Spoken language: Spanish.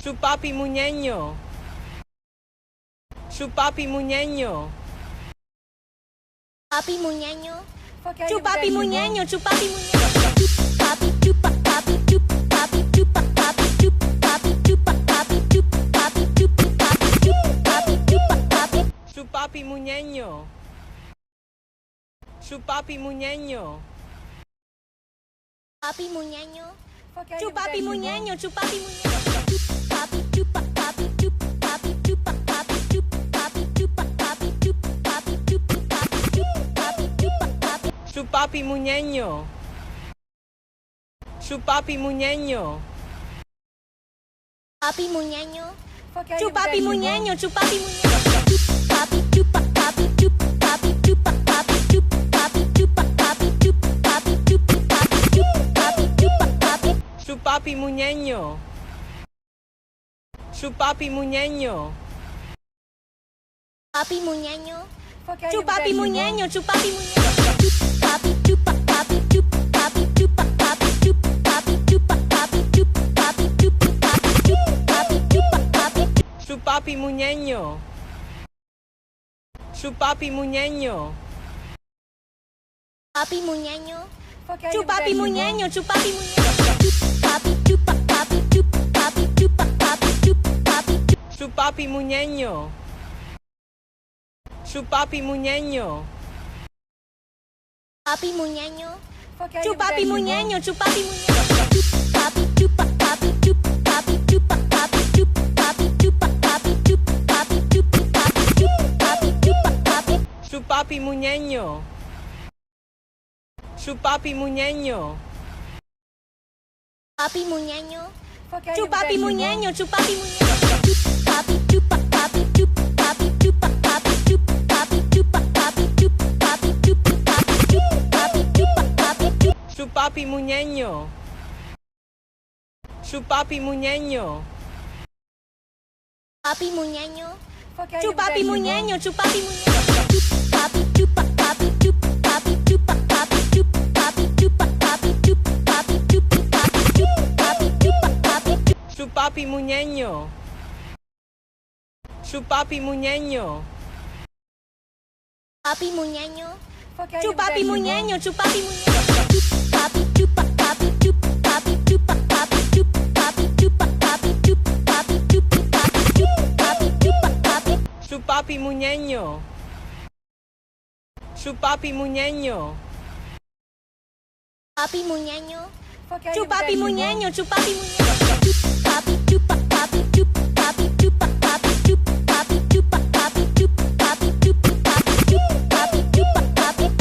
Chupapi muñeño. Chupapi muñeño. Papi muñeño. Okay, Chupapi you guys muñeño, chupapi muñeño. Papi chupa, papi chupa, papi chupa, papi chupa, papi chupa, papi chupa, papi chupa, papi chupa, papi chupa, papi. Chupapi muñeño. Chupapi muñeño. Papi muñeño. Okay, you Chupapi guys muñeño, chupapi muñeño. Papi chupa, papi chupa, papi chupa, papi chupa, papi chupa, papi chupa, papi chupa, papi chupa, papi chupa, papi. Chupapi muñeño. Chupapi muñeño. Papi muñeño. Okay, you Chupapi guys muñeño, chupapi muñeño. Papi chupa, papi chupa, papi chupa, papi chupa, papi chupa, papi chupa, papi chupa, papi chupa, papi chupa, papi. Chupapi muñeño. Chupapi muñeño. Papi muñeño. Okay, you Chupapi guys muñeño, chupapi muñeño. Papi chupa, papi chupa, papi chupa, papi chupa, papi chupa, papi chupa, papi chupa, papi chupa, papi chupa, papi. Chupapi muñeño. Chupapi muñeño. Papi muñeño. Okay, you Chupapi guys muñeño, chupapi muñeño. Papi chupa, papi chupa, papi chupa, papi chupa, papi chupa. Chupapi muñeño. Chupapi muñeño. Papi muñeño. Okay, you Chupapi guys muñeño, chupapi muñeño. Papi chupa, papi chupa, papi chupa, papi chupa, papi chupa, papi chupa, papi chupa, papi chupa, papi chupa, papi. Chupapi muñeño. Chupapi muñeño. Papi muñeño. Okay, you Chupapi guys muñeño, chupapi muñeño. Papi chupa, papi chupa, papi chupa, papi chupa, papi chupa, papi chupa, papi chupa, papi chupa, papi chupa, papi chupa. Chupapi muñeño. Chupapi muñeño. Papi muñeño. Okay, you Chupapi guys muñeño, chupapi muñeño. Papi chupa, papi chupa, papi chupa, papi chupa, papi chupa, papi chupa, papi chupa, papi chupa, papi chupa, papi. Chupapi muñeño. Chupapi muñeño. Papi muñeño. Okay, you Chupapi guys muñeño, chupapi muñeño. Papi chupa, papi chupa, papi chupa, papi chupa, papi chupa, papi chupa, papi chupa, papi chupa, papi chupa, papi. Chupapi muñeño. Chupapi muñeño. Papi muñeño. Okay, you Chupapi guys muñeño, chupapi muñeño. Papi chupa,